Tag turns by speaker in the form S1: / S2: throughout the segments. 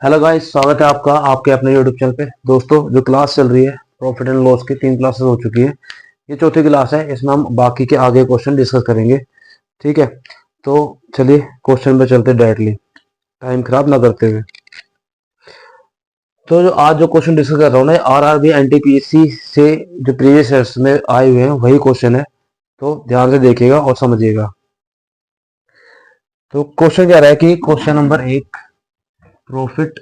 S1: Hello guys, स्वागत है आपका आपके अपने यूट्यूब चैनल पे। दोस्तों, जो क्लास चल रही है प्रॉफिट एंड लॉस की 3 क्लासेस हो चुकी है। ये चौथी क्लास है। इसमें हम बाकी के आगे क्वेश्चन डिस्कस करेंगे। ठीक है, तो चलिए क्वेश्चन पे चलते डायरेक्टली, टाइम खराब ना करते हुए। तो जो आज जो क्वेश्चन डिस्कस कर रहा हूँ ना, आरआरबी एनटीपीसी से जो प्रीवियस ईयर्स में आए हुए हैं वही क्वेश्चन है। तो ध्यान से देखिएगा और समझिएगा। तो क्वेश्चन क्या रहा है कि question number 1, profit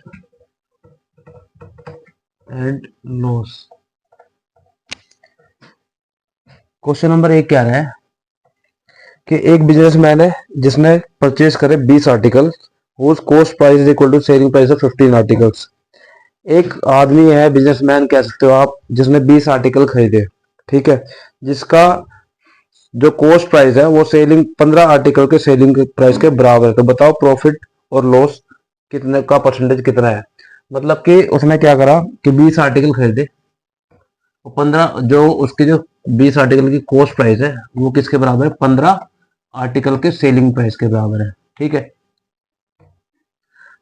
S1: and loss. Question number 1 क्या रहा है कि एक बिजनेसमैन है जिसने परचेज करे 20 article, whose cost price is equal to selling price of 15 articles. एक आदमी है, बिजनेसमैन कह सकते हो आप, जिसने 20 आर्टिकल खरीदे। ठीक है, जिसका जो कॉस्ट प्राइस है वो सेलिंग 15 आर्टिकल के सेलिंग प्राइस के बराबर है। तो बताओ प्रॉफिट और लॉस कितने का परसेंटेज कितना है। मतलब कि उसने क्या करा कि 20 आर्टिकल खरीदे, 15 जो उसकी जो 20 आर्टिकल की कॉस्ट प्राइस है वो किसके बराबर है, 15 आर्टिकल के सेलिंग प्राइस के बराबर है। ठीक है,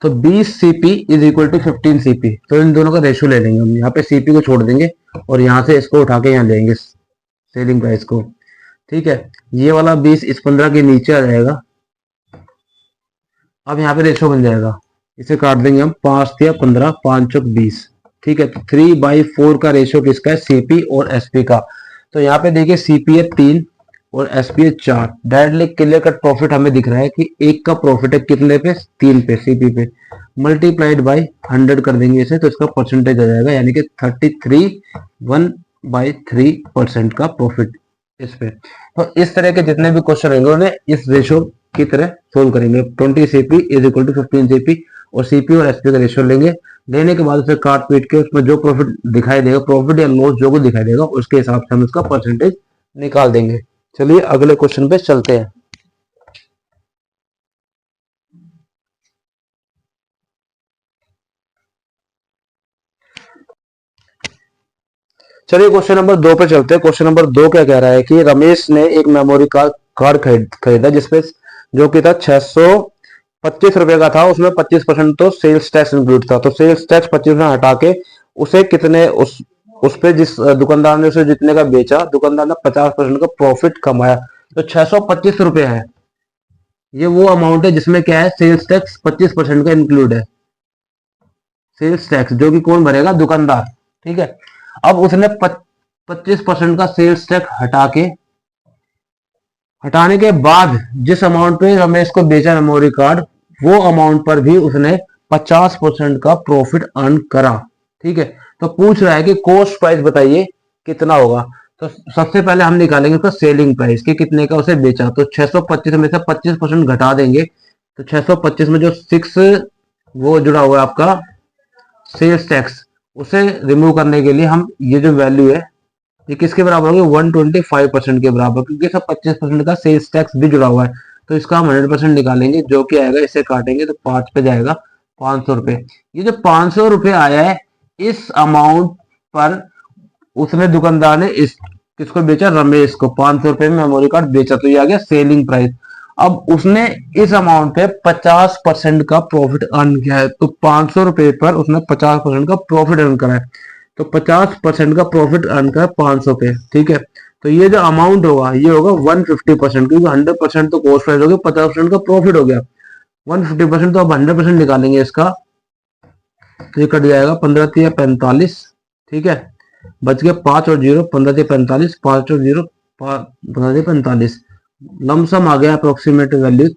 S1: तो 20 CP is equal to 15 CP. तो इन दोनों का रेशियो ले लेंगे हम। यहाँ पे सीपी को छोड़ देंगे और यहाँ से इसको उठा के यहाँ लेंगे सेलिंग प्राइस को। ठीक है, ये वाला 20 इस 15 के नीचे आ जाएगा। अब यहाँ पे रेशियो बन जाएगा, इसे काट देंगे हम, 5 या 15, 5 चौक 20। ठीक है, तो 3/4 का रेशियो किसका है, सीपी और एसपी का। तो यहाँ पे देखिए सीपी है 3 और एसपी है 4। डायरेक्टली क्लियर कट प्रॉफिट हमें दिख रहा है कि एक का प्रॉफिट है कितने पे, 3 पे, सीपी पे। मल्टीप्लाइड बाई 100 कर देंगे इसे, तो इसका परसेंटेज आ जाएगा, यानी कि 33.1/3% का प्रॉफिट इस पे। तो इस तरह के जितने भी क्वेश्चन रहेंगे उन्हें इस रेशियो की तरह सोल्व करेंगे। 20 CP is equal to 15 CP, और सीपी और एसपी का रेशियो लेंगे। लेने के बाद उसे काट पीट के उसमें जो प्रॉफिट दिखाई देगा, प्रॉफिट या लॉस जो कुछ दिखाई देगा, उसके हिसाब से हम उसका परसेंटेज निकाल देंगे। चलिए अगले क्वेश्चन पे चलते हैं। चलिए क्वेश्चन नंबर 2 पे चलते हैं। क्वेश्चन नंबर 2 क्या कह रहा है कि रमेश ने एक मेमोरी कार्ड खरीदा जिसपे जो कि था 625 रुपए का था। उसमें 25% तो सेल्स टैक्स इंक्लूड था। तो सेल्स टैक्स 25% हटा के उसे कितने उस पे जिस दुकानदार ने उसे जितने का बेचा, दुकानदार ने 50% का प्रॉफिट कमाया। तो 625 रुपए है, ये वो अमाउंट है जिसमें क्या है, सेल्स टैक्स 25% का इंक्लूड है। सेल्स टैक्स जो कि कौन भरेगा, दुकानदार। ठीक है, अब उसने 25% का सेल्स टैक्स हटाने के बाद जिस अमाउंट पे रमेश को बेचा मेमोरी कार्ड, वो अमाउंट पर भी उसने 50% का प्रॉफिट अर्न करा। ठीक है, तो पूछ रहा है कि कॉस्ट प्राइस बताइए कितना होगा। तो सबसे पहले हम निकालेंगे उसका सेलिंग प्राइस कि कितने का उसे बेचा। तो 625 में से 25% घटा देंगे, तो 625 में जो 6 वो जुड़ा हुआ है आपका सेल्स टैक्स, उसे रिमूव करने के लिए हम ये जो वैल्यू है ये किसके बराबर होगी, 125% के बराबर, क्योंकि सब 25% का सेल्स टैक्स भी जुड़ा हुआ है। तो इसका हम 100% निकालेंगे, जो कि आएगा, इसे काटेंगे तो 5 पे जाएगा 500 रुपए। ये जो 500 रुपए आया है, इस अमाउंट पर उसने दुकानदार ने इस किसको बेचा, रमेश को 500 रुपए में मेमोरी कार्ड बेचा। तो ये आ गया सेलिंग प्राइस। अब उसने इस अमाउंट पे 50% का प्रॉफिट अर्न किया है। तो 500 रुपए पर उसने 50% का प्रॉफिट अर्न करा है। तो 50% का प्रॉफिट अर्न करा 500 पे। ठीक है, तो ये जो अमाउंट होगा ये होगा 150%, क्योंकि 100% तो कॉस्ट प्राइस हो गया, 50% का प्रॉफिट हो गया। 150%, तो अब 100% निकालेंगे इसका, तो ये कट जाएगा, 15 × 45। ठीक है, बच गया 5 और 0, 15 × 45, 5 और 0, 15 × 45, लमसम आ गया अप्रोक्सीमेट वैल्यू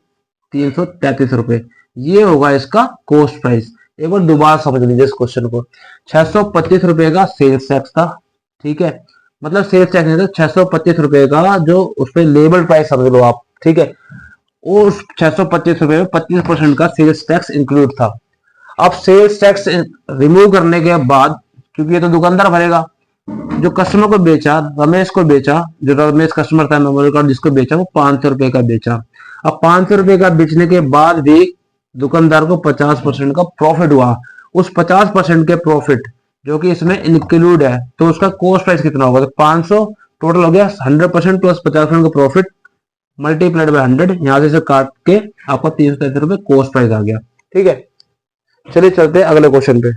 S1: 333 रुपए। ये होगा इसका कॉस्ट प्राइस। एक बार दोबारा समझ लीजिए इस क्वेश्चन को। 625 रुपए का सेल्स टैक्स था। ठीक है, मतलब सेल्स टैक्स नहीं था, 625 रुपए का जो उस पर लेबल प्राइस समझ लो आप। ठीक है, उस 625 रुपए में 25% का सेल्स टैक्स इंक्लूड था। अब सेल्स टैक्स रिमूव करने के बाद, क्योंकि ये तो दुकानदार भरेगा, जो कस्टमर को बेचा, रमेश को बेचा, जो रमेश कस्टमर था मेमोरी कार्ड जिसको बेचा, वो 500 रुपए का बेचा। अब 500 रुपए का बेचने के बाद भी दुकानदार को 50% का प्रॉफिट हुआ। उस 50% के प्रॉफिट जो कि इसमें इंक्लूड है, तो उसका कॉस्ट प्राइस कितना होगा, तो 500 टोटल हो गया, 100% प्लस 50% का प्रॉफिट मल्टीप्लाइड बाय 100। यहां से काट के आपका 333 रुपए कॉस्ट प्राइस आ गया। ठीक है, चलिए चलते हैं अगले क्वेश्चन पे।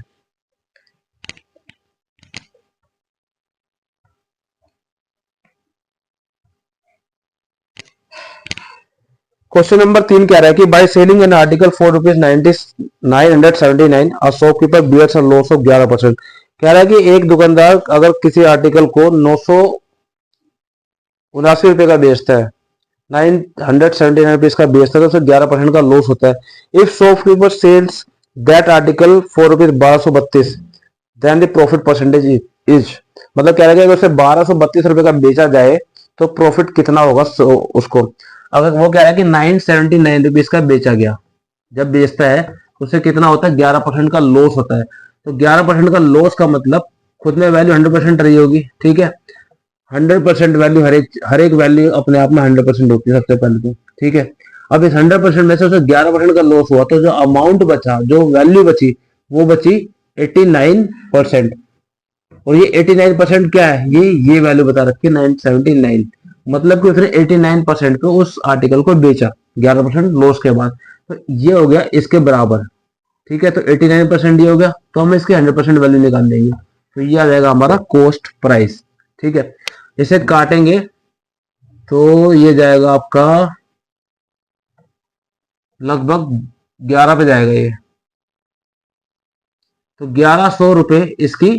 S1: क्वेश्चन नंबर 3 कह रहा है कि by selling an article for rupees 979 a shopkeeper bears a loss of 11%। कह रहा है कि एक दुकानदार अगर किसी आर्टिकल को 979 रुपए का बेचता है, 979 रुपीज का बेचता है, तो उसे 11% का लॉस होता है। If shopkeeper sells that article for rupees 1232 then the profit percentage is, मतलब कह रहा है कि अगर उसे 1232 रुपए का बेचा जाए तो प्रॉफिट कितना होगा उसको। अगर वो कह रहा है कि 979 रुपीज का बेचा गया, जब बेचता है उसे कितना होता है, 11% का लॉस होता है। तो 11% का लॉस का मतलब खुद में वैल्यू 100% रही होगी, ठीक है। 100% वैल्यू, हर एक वैल्यू अपने आप में 100% होती है सबसे पहले तो, ठीक है। अब इस 100% में से उसे 11% का लॉस हुआ, तो जो अमाउंट बचा, जो वैल्यू बची, वो बची 89%। और ये 89% क्या है, ये वैल्यू बता रखी है 979, मतलब कि उसने 89% पे उस आर्टिकल को बेचा 11% लॉस के बाद, तो ये हो गया इसके बराबर, ठीक है। तो 89% ये हो गया, तो हम इसकी 100% वैल्यू निकाल देंगे, तो ये आ जाएगा हमारा कॉस्ट प्राइस, ठीक है। इसे काटेंगे तो ये जाएगा आपका लगभग 11 पे जाएगा ये, तो 1100 रुपए इसकी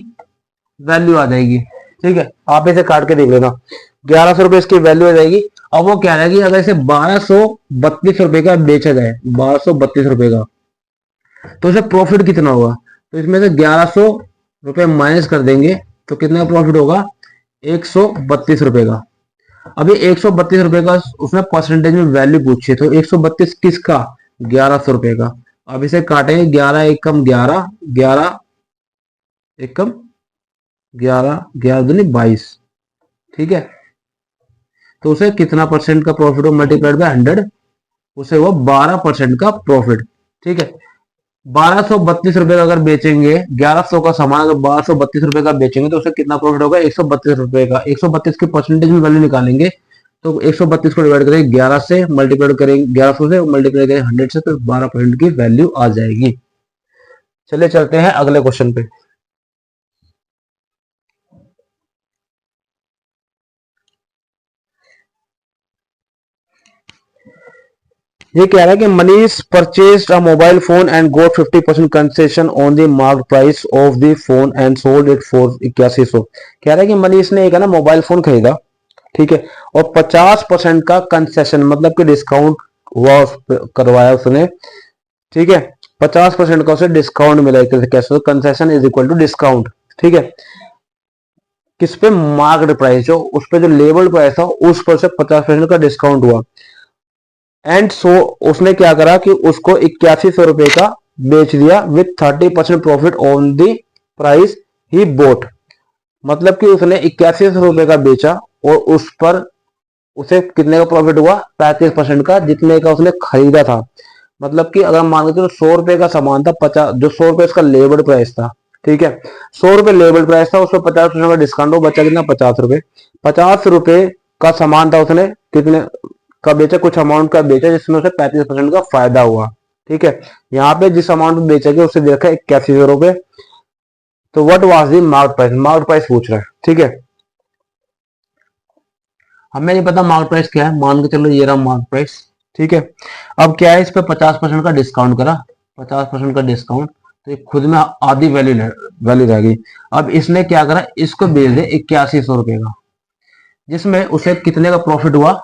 S1: वैल्यू आ जाएगी, ठीक है। आप इसे काट के देख लेना, 1100 रुपए इसकी वैल्यू आ जाएगी। अब वो क्या है कि अगर इसे 1232 रुपए का बेचा जाए, 1232 रुपए का, तो इसे प्रॉफिट कितना होगा, तो इसमें से 1100 रुपए माइनस कर देंगे तो कितना प्रॉफिट होगा, 132 रुपए का। अब ये 132 रुपए का उसने परसेंटेज में वैल्यू पूछी है, तो 132 किसका, 1100 रुपए का। अब इसे काटेंगे, 11 एकम 11, 11 एकम 11, 11 दूनी 22, ठीक है। तो उसे कितना परसेंट का प्रॉफिट हो, मल्टीप्लाइड बाय 100, उसे वो 12% का प्रॉफिट, ठीक है। 1232 रुपए का अगर बेचेंगे, 1100 का सामान अगर 1232 रुपए का बेचेंगे तो उसे कितना प्रॉफिट होगा, 132 रुपए का। 132 की परसेंटेज में वैल्यू निकालेंगे, तो 132 को डिवाइड करेंगे 11 से, मल्टीप्लाई करेंगे 1100 से, मल्टीप्लाई करेंगे 100 से, तो 12% की वैल्यू आ जाएगी। चलिए चलते हैं अगले क्वेश्चन पे। ये कह रहा है कि Manish purchased a mobile phone and got 50% concession on the mark price of the phone and sold it for 8100। कह रहा है कि मनीष ने एक है ना मोबाइल फोन खरीदा, ठीक है, और 50% का कंसेशन मतलब कि डिस्काउंट हुआ करवाया उसने, ठीक है। 50% का उसे डिस्काउंट मिला, एक तरह से कैसे, concession is equal to discount, ठीक है। किस पे, मार्केट प्राइस, जो उस पे जो लेबल प्राइस था उस पर से 50% का डिस्काउंट हुआ। एंड सो उसने क्या करा कि उसको 8100 रुपए का बेच दिया with 30% profit on the price he boat, मतलब कि उसने 8100 रुपए का बेचा और उस पर उसे कितने का प्रॉफिट हुआ, 35% का, जितने का उसने खरीदा था। मतलब कि अगर मान के चलो 100 रुपए का सामान था, 50, जो 100 रुपए इसका लेबर प्राइस था, ठीक है, 100 रुपए लेबर प्राइस था, उसमें 50% का डिस्काउंट हो, बचा कितना, 50 रुपए। 50 रुपए का सामान था, उसने कितने का बेचा, कुछ अमाउंट का बेचा जिसमें उसे 35% का फायदा हुआ, ठीक है। यहाँ पे जिस अमाउंट में बेचा गया उससे देखा 8100 रुपए, तो what was the market price, market price पूछ रहा है, ठीक है। हमें नहीं पता मार्केट प्राइस क्या है, मान के चलो ये रहा मार्केट प्राइस, ठीक है। अब क्या है, इस पे 50% का डिस्काउंट करा, 50% का डिस्काउंट, तो ये खुद में आधी वैल्यू रह गई। अब इसने क्या करा, इसको बेच दे 8100 रुपए का, जिसमें उसे कितने का प्रॉफिट हुआ,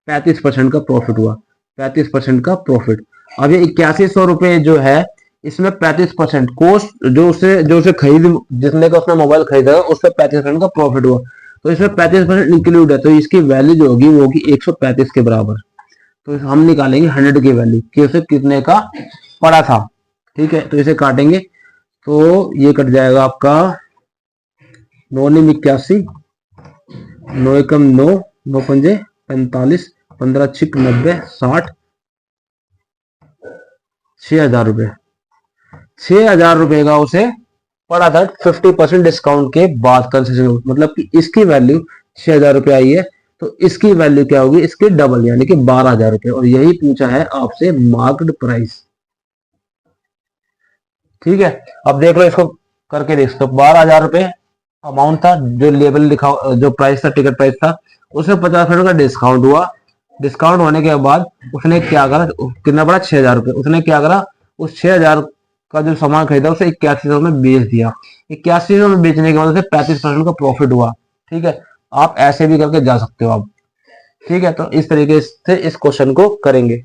S1: 35% का प्रॉफिट हुआ, 35% का प्रॉफिट। अब ये 8100 रुपए जो है, इसमें 35% कॉस्ट, जो उसे खरीद, जितने का उसने मोबाइल खरीदा उस पर 35% का प्रॉफिट हुआ, तो इसमें 35% इंक्लूड है, तो इसकी वैल्यू जो होगी वो होगी 135 के बराबर। तो हम निकालेंगे 100 की वैल्यू कि उसे कितने का पड़ा था, ठीक है। तो इसे काटेंगे तो ये कट जाएगा आपका 9 निम 81, 9 एकम 9, 9 पंजे 45, 15 छिक 90, 60, 6000 रुपए। 6000 रुपए का उसे पड़ा था 50% डिस्काउंट के बाद, कंसेशन, मतलब कि इसकी वैल्यू 6000 रुपए आई है, तो इसकी वैल्यू क्या होगी, इसके डबल यानी कि 12000 रुपए। और यही पूछा है आपसे मार्केट प्राइस। ठीक है, अब देख लो इसको करके देख सकते हो। 12,000 रुपये अमाउंट था, जो लेबल लिखा, जो प्राइस था, टिकट प्राइस था, उसमें 50% का डिस्काउंट हुआ। डिस्काउंट होने के बाद उसने क्या करा, कितना पड़ा, 6,000 रुपये। उसने क्या करा, उस 6,000 का जो सामान खरीदा उसे 8100 में बेच दिया। 8100 में बेचने के बाद उसे 35% का प्रॉफिट हुआ। ठीक है, आप ऐसे भी करके जा सकते हो आप। ठीक है, तो इस तरीके से इस क्वेश्चन को करेंगे।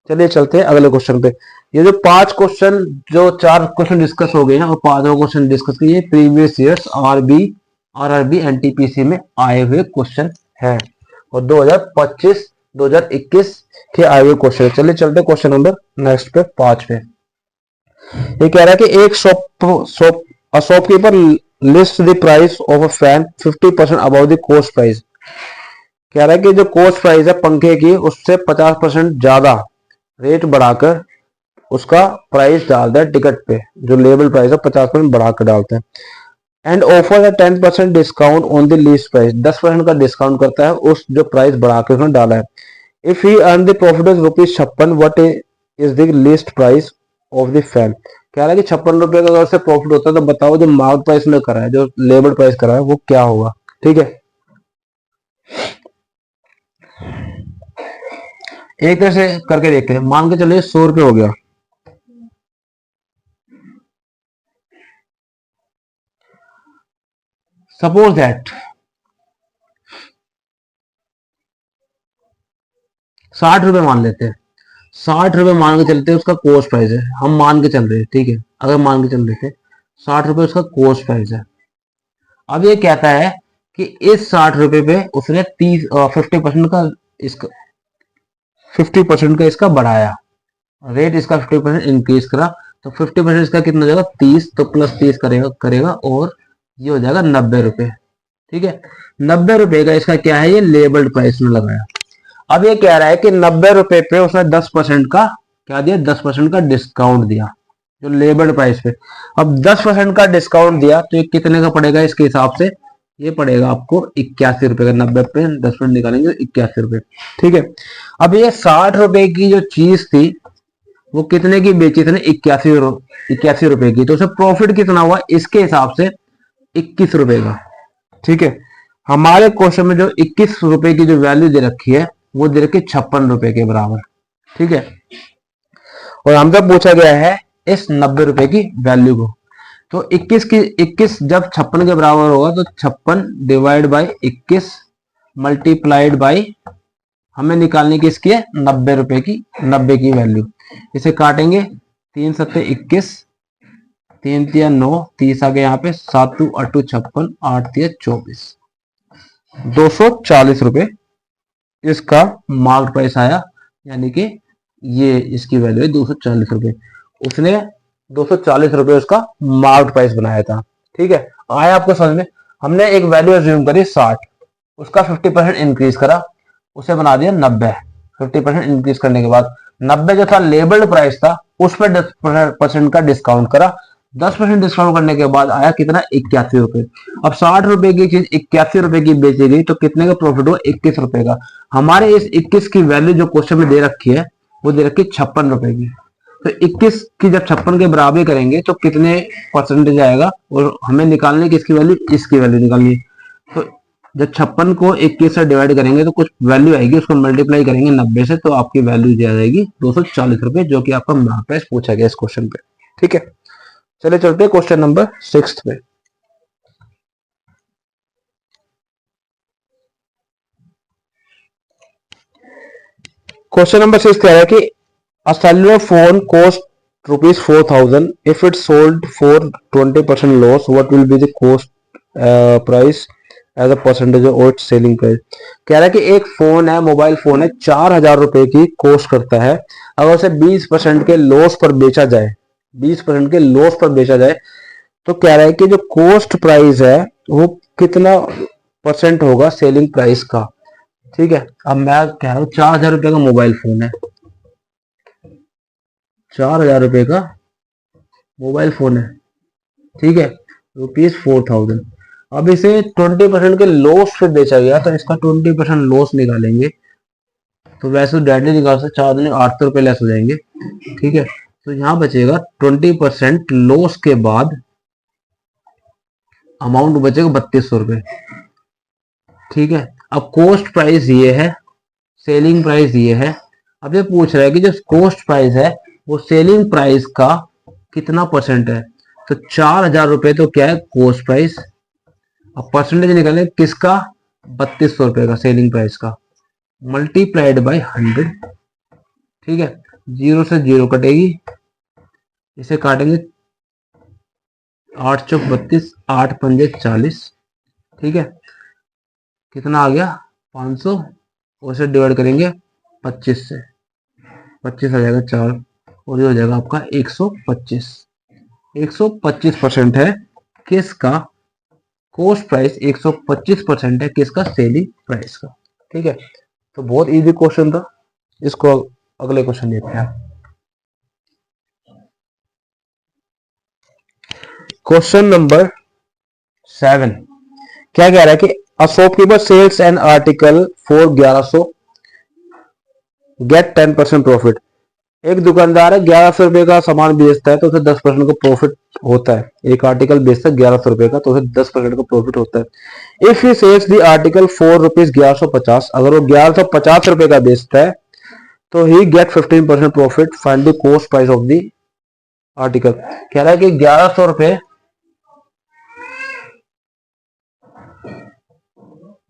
S1: चलिए चलते हैं अगले क्वेश्चन पे। ये जो 5 क्वेश्चन, जो 4 क्वेश्चन डिस्कस हो गए हैं, और 5वां क्वेश्चन डिस्कस किए, प्रीवियस ईयर्स आरआरबी एनटीपीसी में आए हुए क्वेश्चन है, और 2025 2021 के आए हुए क्वेश्चन। चलिए चलते क्वेश्चन नंबर नेक्स्ट पे 5 पे। ये कह रहा है कि एक shopkeeper list the price of a fan 50% above the cost price. कह रहा है कि जो कॉस्ट प्राइस है पंखे की, उससे 50% ज्यादा रेट बढ़ाकर उसका प्राइस डालता है टिकट पे, जो लेबल प्राइस है 50% बढ़ाकर डालता है। एंड ऑफर है 10% discount on the least price, 10% का डिस्काउंट करता है उस जो प्राइस बढ़ा के उसने डाला है। If he earn the profit of ₹56, what is the least price of the fan. कह रहा है कि 56 रुपए का अगर उससे प्रॉफिट होता है तो बताओ जो मार्क प्राइस में करा है, जो लेबल प्राइस करा है, वो क्या होगा। ठीक है, एक तरह से करके देखते हैं। मान के चलिए 100 रुपये हो गया। सपोज दैट 60 रुपए मान लेते हैं। 60 रुपए मान के चलते हैं, उसका कोस्ट प्राइस है, हम मान के चल रहे हैं। ठीक है, अगर मान के चल रहे थे 60 रुपए उसका कोस्ट प्राइस है। अब ये कहता है कि इस 60 रुपए पे उसने 50% का इसका 50% का इसका बढ़ाया, रेट इसका 50% इंक्रीज करा, तो 50% इसका कितना हो जाएगा, 30, तो प्लस 30 करेगा करेगा और ये हो जाएगा 90 रुपए। ठीक है, 90 रुपए का इसका क्या है, ये लेबल्ड प्राइस में लगाया। अब ये कह रहा है कि 90 रुपए पे उसने 10% का क्या दिया, 10% का डिस्काउंट दिया, जो लेबल्ड प्राइस पे। अब 10% का डिस्काउंट दिया तो ये कितने का पड़ेगा इसके हिसाब से, ये पड़ेगा आपको 81 रुपए का। 90 पे 10% निकालेंगे 81 रुपए। ठीक है, अब ये 60 रुपए की जो चीज थी वो कितने की बेची थी, 81 रुपए की, तो उसे प्रॉफिट कितना हुआ इसके हिसाब से, 21 रुपए का। ठीक है, हमारे क्वेश्चन में जो 21 रुपए की जो वैल्यू दे रखी है वो दे रखी 56 रुपए के बराबर। ठीक है, और हमसे पूछा गया है इस 90 रुपए की वैल्यू को। तो 21 जब 56 के बराबर होगा तो 56 डिवाइड बाई 21 मल्टीप्लाइड बाई, हमें निकालने की इसकी है 90 रुपए की, 90 की वैल्यू। इसे काटेंगे, 3 सत्ते 21, 3 तिया 9, 30 आ गया यहाँ पे, 7 टू 8 56, 8 तिया 24, 240 रुपए इसका मार्क प्राइस आया। यानी कि ये इसकी वैल्यू है 240 रुपए। उसने 240 रुपए उसका मार्क प्राइस बनाया था। ठीक है, आया आपको समझ में। हमने एक वैल्यू एज्यूम करी 60, उसका 50% इंक्रीज करा, उसे बना दिया 90। 50% इंक्रीज करने के बाद 90 जो था लेबल्ड प्राइस था, उस पर 10% का डिस्काउंट करा। 10% डिस्काउंट करने के बाद आया कितना, 81 रुपए। अब 60 रुपए की चीज 81 रुपए की बेची गई तो कितने का प्रॉफिट हुआ, 21 रुपए का। हमारे इस 21 की वैल्यू जो क्वेश्चन में दे रखी है वो दे रखी है 56 रुपए की। तो 21 की जब 56 के बराबर करेंगे तो कितने परसेंटेज आएगा, और हमें निकालने की इसकी वैल्यू, इसकी वैल्यू निकालनी है। तो जब 56 को 21 से डिवाइड करेंगे तो कुछ वैल्यू आएगी, उसको मल्टीप्लाई करेंगे 90 से, तो आपकी वैल्यू आ जाएगी 240 रुपए, जो कि आपका मार्क प्राइस पूछा गया इस क्वेश्चन पे। ठीक है, चलिए चलते हैं क्वेश्चन नंबर 6 पे। क्वेश्चन नंबर 6 कह रहा है कि a cellular phone cost ₹4,000 if it's sold for 20% loss, what will be the cost price as a percentage of its selling price। कह रहा है कि एक फोन है, मोबाइल फोन है, 4,000 रुपए की कॉस्ट करता है। अगर उसे 20% के लॉस पर बेचा जाए, 20% के लॉस पर बेचा जाए, तो कह रहा है कि जो कॉस्ट प्राइस है वो कितना परसेंट होगा सेलिंग प्राइस का। ठीक है, अब मैं कह रहा हूँ 4,000 रुपए का मोबाइल फोन है, 4,000 रुपए का मोबाइल फोन है। ठीक है, ₹4,000। अब इसे 20% के लॉस पे बेचा गया, तो इसका 20% लॉस निकालेंगे। तो वैसे डायरेक्टली निकाल सकते, 4 दिन 800 रुपए लेस हो जाएंगे। ठीक है, तो यहां बचेगा 20% लॉस के बाद अमाउंट बचेगा 3200 रुपये। ठीक है, अब कॉस्ट प्राइस ये है, सेलिंग प्राइस ये है। अब ये पूछ रहा है कि जो कॉस्ट प्राइस है वो सेलिंग प्राइस का कितना परसेंट है। तो 4000 रुपये तो क्या है कॉस्ट प्राइस। अब परसेंटेज निकालें किसका, 3200 रुपये का सेलिंग प्राइस का, मल्टीप्लाइड बाय 100। ठीक है, 0 से 0 कटेगी, इसे काटेंगे 8 चौक 32, 8 पंजे 40। ठीक है, कितना आ गया 500, उसे डिवाइड करेंगे 25 से, 25 आ जाएगा 4, और ये हो जाएगा आपका 125। 125% है किसका कॉस्ट प्राइस, 125% है किसका सेलिंग प्राइस का। ठीक है, तो बहुत इजी क्वेश्चन था। इसको अगले क्वेश्चन देखते हैं। क्वेश्चन नंबर 7 क्या कह रहा है कि a shopkeeper sells an article for 1100 get 10% profit. एक दुकानदार है 1100 रुपए का सामान बेचता है तो उसे 10% का प्रॉफिट होता है। एक आर्टिकल बेचता है 1100 रुपए का तो उसे 10% का प्रॉफिट होता है। If he sells the article for rupees 1150, अगर वो 1150 रुपए का बेचता है तो he get 15% profit. Find the cost price of the article. कह रहा है कि 1100 रुपए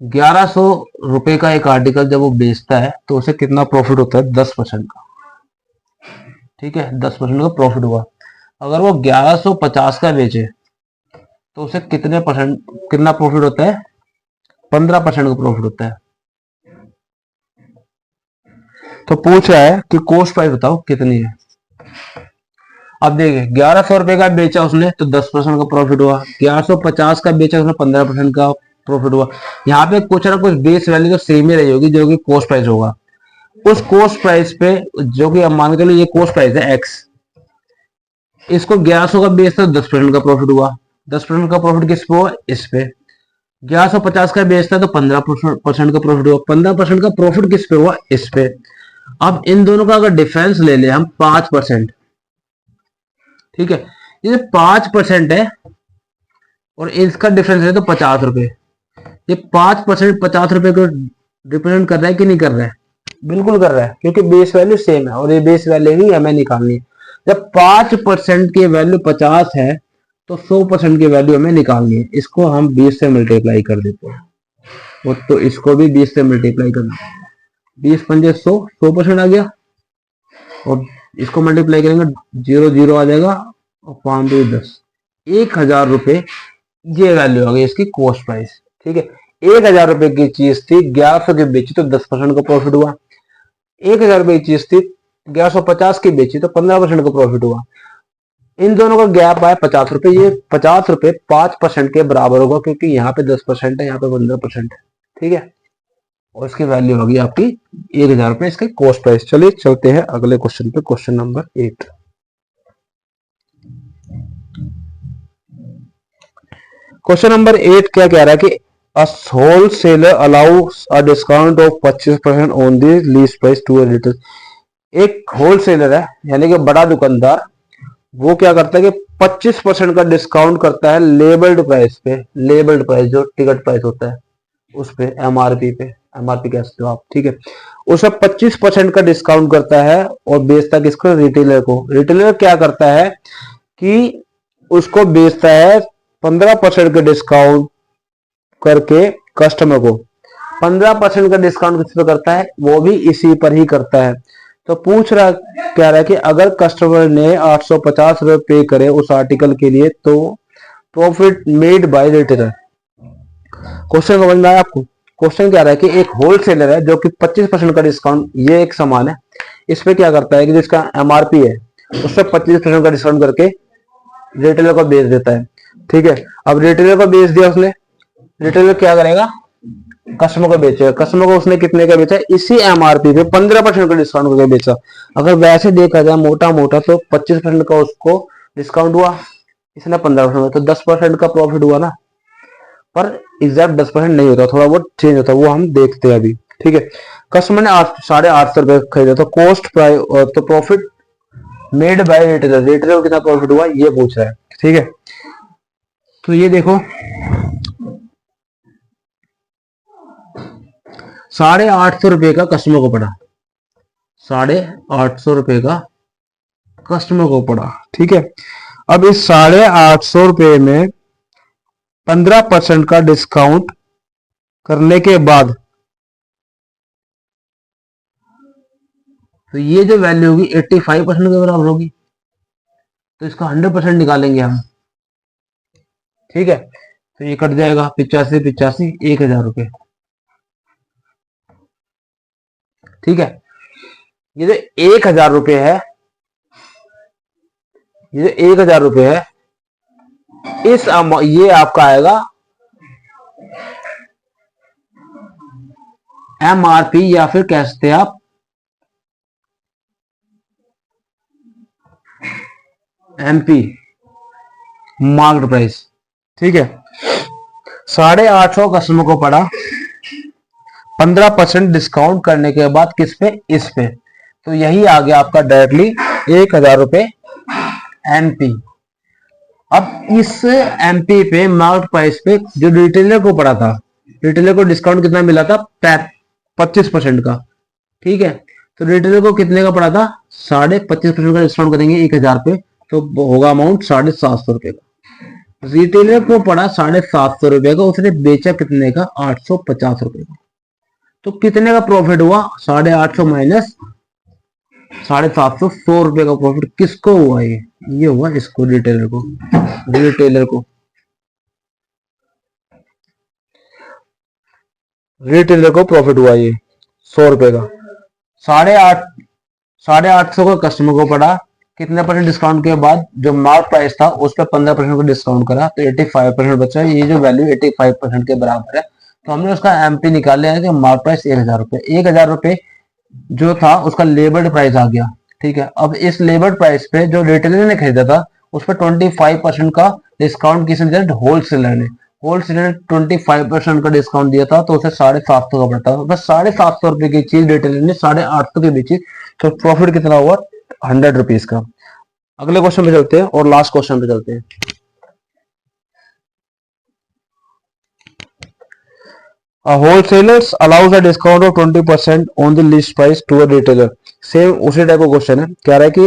S1: 1100 रुपए का एक आर्टिकल जब वो बेचता है तो उसे कितना प्रॉफिट होता है, 10% का। ठीक है, 10% का प्रॉफिट हुआ। अगर वो 1150 का बेचे तो उसे कितना प्रॉफिट होता है, 15% का प्रॉफिट होता है। तो पूछ रहा है कि कॉस्ट प्राइस बताओ कितनी है। अब देखिए 1100 रुपए का बेचा उसने तो 10% का प्रॉफिट हुआ, 1150 का बेचा उसने 15% का प्रॉफिट हुआ। यहाँ पे कुछ ना कुछ बेस वैल्यू तो सेम ही रही होगी जो कि कॉस्ट प्राइस होगा। उस कॉस्ट प्राइस पे जो कि अब मान के चलो ये कॉस्ट प्राइस है एक्स, इसको 1100 का बेच था 10% का प्रॉफिट हुआ। 10% का प्रॉफिट किस पे हुआ, इस पे। 1150 का बेच था तो 15% का प्रॉफिट हुआ। 15% का प्रॉफिट किस पे हुआ, इस पे। अब इन दोनों का अगर डिफरेंस ले ले हम 5%, ठीक है, ये 5% है और इसका डिफरेंस है तो 50 रुपए। ये 5% 50 रुपए को रिप्रेजेंट कर रहा है कि नहीं कर रहा है, बिल्कुल कर रहा है, क्योंकि बेस वैल्यू सेम है और ये बेस वैल्यू ही हमें निकालनी है। जब 5% की वैल्यू 50 है तो 100% की वैल्यू हमें निकालनी है। इसको हम 20 से मल्टीप्लाई कर देते हैं और तो इसको भी 20 से मल्टीप्लाई करना, 20 पंजे 100, 100% आ गया। और इसको मल्टीप्लाई करेंगे 0 0 आ जाएगा और 5 2 10, 1000 रुपए ये वैल्यू आ गई इसकी कॉस्ट प्राइस। ठीक है, 1000 रुपए की चीज थी 1100 की बेची तो 10% का प्रॉफिट हुआ। 1000 रुपए की चीज थी 1150 की बेची तो 15% का प्रॉफिट हुआ। इन दोनों का गैप आया 50 रुपए। ये 50 रुपए 5% के बराबर होगा क्योंकि यहाँ पे 10% है, यहाँ पे 15% है। ठीक है, और इसकी वैल्यू होगी आपकी 1000 रुपए इसका कॉस्ट प्राइस। चलिए चलते हैं अगले क्वेश्चन पे, क्वेश्चन नंबर 8। क्वेश्चन नंबर 8 क्या कह रहा है कि a wholesaler allows a discount of 25% on the lease price to a retail। एक होलसेलर है यानी कि बड़ा दुकानदार, वो क्या करता है कि 25% का डिस्काउंट करता है लेबल्ड प्राइस पे। लेबल्ड प्राइस जो टिकट प्राइस होता है उस पे, एमआरपी पे, एमआरपी कह सकते हो आप। ठीक है, उसे 25% का डिस्काउंट करता है और बेचता है किसको, रिटेलर को। रिटेलर क्या करता है कि उसको बेचता है 15% का डिस्काउंट करके कस्टमर को। 15% का डिस्काउंट किस पे करता है, वो भी इसी पर ही करता है। तो पूछ रहा कह रहा है कि अगर कस्टमर ने 850 रुपए पे करे उस आर्टिकल के लिए तो profit made by retailer. Question समझ में आया आपको। क्वेश्चन क्या रहा है कि एक होलसेलर है जो कि 25% का डिस्काउंट, ये एक सामान है, इस पे क्या करता है कि जिसका एमआरपी है उस पर 25% का डिस्काउंट करके रिटेलर को बेच देता है। ठीक है, अब रिटेलर को बेच दिया उसने, रिटेलर क्या करेगा, कस्टमर को बेचेगा। कस्टमर को उसने कितने का बेचा, इसी एमआरपी पे 15% का डिस्काउंट करके बेचा। अगर वैसे देखा जाए मोटा मोटा तो 25% का उसको डिस्काउंट हुआ, इसने 15% तो 10% का प्रॉफिट हुआ ना। पर एग्जैक्ट 10% नहीं होता, थोड़ा बहुत चेंज होता है, वो हम देखते हैं अभी। ठीक है, कस्टमर ने 850 रुपए खरीदा तो कॉस्ट प्राइस तो profit made by retailer, retailer को कितना प्रॉफिट हुआ ये पूछ रहा है, ठीक है। तो ये देखो 850 रुपए का कस्टमर को पड़ा, 850 रुपए का कस्टमर को पड़ा, ठीक है। अब इस 850 रुपए में 15% का डिस्काउंट करने के बाद तो ये जो वैल्यू होगी 85% के बराबर होगी, तो इसका 100% निकालेंगे हम, ठीक है। तो ये कट जाएगा 85 85 1000 रुपए, ठीक है। ये जो 1000 रुपए है, ये जो 1000 रुपए है, ये आपका आएगा MRP या फिर कह सकते हैं आप MP, मार्केट प्राइस, ठीक है। 850 कस्टमर को पड़ा 15% डिस्काउंट करने के बाद किस पे, इस पे, तो यही आ गया आपका डायरेक्टली 1000 रुपए MP। अब इस MP पे मार्केट प्राइस पे जो रिटेलर को पड़ा था, रिटेलर को डिस्काउंट कितना मिला था, 25% का, ठीक है। तो रिटेलर को कितने का पड़ा था, 25.5% का डिस्काउंट करेंगे 1000 पे, तो होगा अमाउंट 750 रुपए का। रिटेलर को पड़ा 750 रुपए का, उसने बेचा कितने का, 850 रुपए का। तो कितने का प्रॉफिट हुआ, 850 माइनस 750, 100 रुपए का प्रॉफिट किसको हुआ, ये हुआ इसको, रिटेलर को, रिटेलर को, रिटेलर को प्रॉफिट हुआ ये 100 रुपए का। 850 का कस्टमर को पड़ा, कितने परसेंट डिस्काउंट के बाद जो मार्क प्राइस था उस पर 15% का डिस्काउंट करा, तो 85% बचा, ये जो वैल्यू 85% के बराबर है। तो हमने उसका MP निकाल लिया है कि मार्क प्राइस 1000 रुपए, 1000 रुपए जो था उसका लेबर्ड प्राइस आ गया, ठीक है। अब इस लेबर्ड प्राइस पे जो रिटेलर ने खरीदा था उस पर 25% का डिस्काउंट किसने दिया, होलसेलर ने, होलसेलर ने 25% का डिस्काउंट दिया था, तो उसे 750 का पड़ता था। बस 750 रुपए की चीज रिटेलर ने 850 की बेची, तो प्रॉफिट कितना हुआ, 100 रुपीज का। अगले क्वेश्चन पे चलते हैं और लास्ट क्वेश्चन पे चलते हैं। Wholesalers allows a discount of 20% on the list price to a retailer. Same उसी टाइप का क्वेश्चन है, कह रहा है कि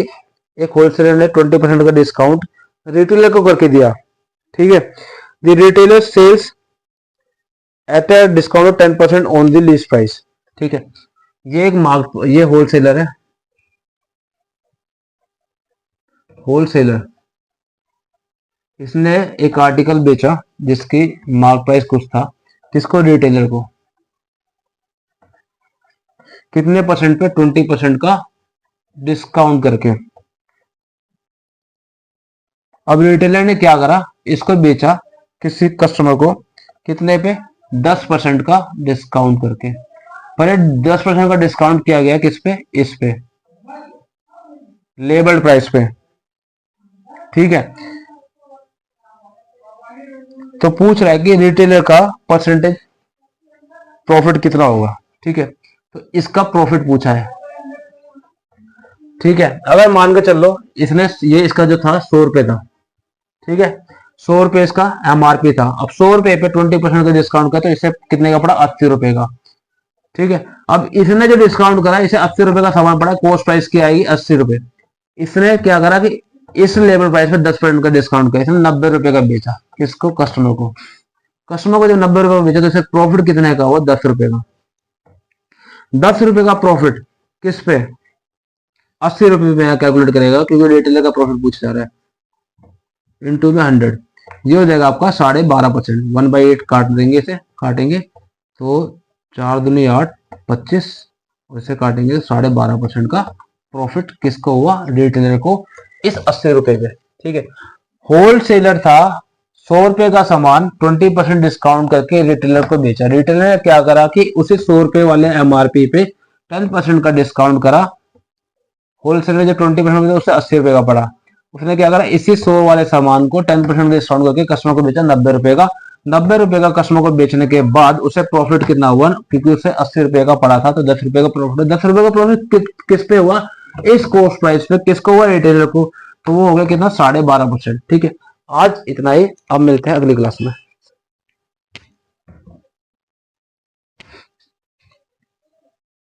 S1: एक होलसेलर ने 20% का डिस्काउंट रिटेलर को करके दिया, ठीक है। The retailer sells at a discount of 10% on the list price, ठीक है। ये होलसेलर है, होलसेलर, इसने एक आर्टिकल बेचा जिसकी मार्क प्राइस कुछ था, किसको, रिटेलर को, कितने परसेंट पे, 20% का डिस्काउंट करके। अब रिटेलर ने क्या करा, इसको बेचा किसी कस्टमर को कितने पे, 10% का डिस्काउंट करके। पर 10% का डिस्काउंट किया गया किस पे, इस पे, लेबल्ड प्राइस पे, ठीक है। तो पूछ रहा है कि रिटेलर का परसेंटेज प्रॉफिट कितना होगा, ठीक है। तो इसका प्रॉफिट पूछा है, ठीक है। अगर मान के चल लो इसने, ये इसका जो था 100 रुपए था, ठीक है, 100 रुपए इसका MRP था। अब 100 रुपए पे 20% का डिस्काउंट का, तो इसे कितने का पड़ा, 80 रुपए का, ठीक है। अब इसने जो डिस्काउंट करा, इसे 80 रुपए का सामान पड़ा, कॉस्ट प्राइस की आएगी 80 रुपए। इसने क्या करा कि इस लेबर प्राइस पे 10% का डिस्काउंट किया, इसने 90 रुपए का बेचा, किसको, कस्टमर को। कस्टमर को जब 90 रुपए का बेचा तो इसे प्रॉफिट कितने का हुआ, 10 रुपए का। 10 रुपए का प्रॉफिट किस पे, 80 रुपए पे कैलकुलेट करेगा, क्योंकि रिटेलर का प्रॉफिट पूछ जा रहा है, इंटू में 100, ये हो जाएगा आपका 12.5%। 1/8 काट देंगे, इसे काटेंगे तो 4 दूनी 8, 25, इसे काटेंगे तो 12.5% का प्रॉफिट किसको हुआ, रिटेलर को, इस 80 रुपए पे, ठीक है। होलसेलर था, 100 रुपए का सामान 20% डिस्काउंट करके रिटेलर को बेचा। रिटेलर ने क्या करा कि उसे 100 रुपए वाले MRP पे 10% का डिस्काउंट करा, होलसेलर जो 20% था उससे 80 रुपए का पड़ा। उसने क्या करा, इसी 100 वाले सामान को 10% डिस्काउंट करके कस्टमर को बेचा 90 रुपए का। 90 रुपए का कस्टमर को बेचने के बाद उसे प्रॉफिट कितना हुआ, क्योंकि उसे 80 रुपए का पड़ा था, तो 10 रुपए का प्रॉफिट। 10 रुपए का प्रॉफिट किस पे हुआ, इस कॉस्ट प्राइस पे किसको हुआ, रिटेलर को, तो वो हो गया कितना 12.5%। ठीक है, आज इतना ही, अब मिलते हैं अगली क्लास में।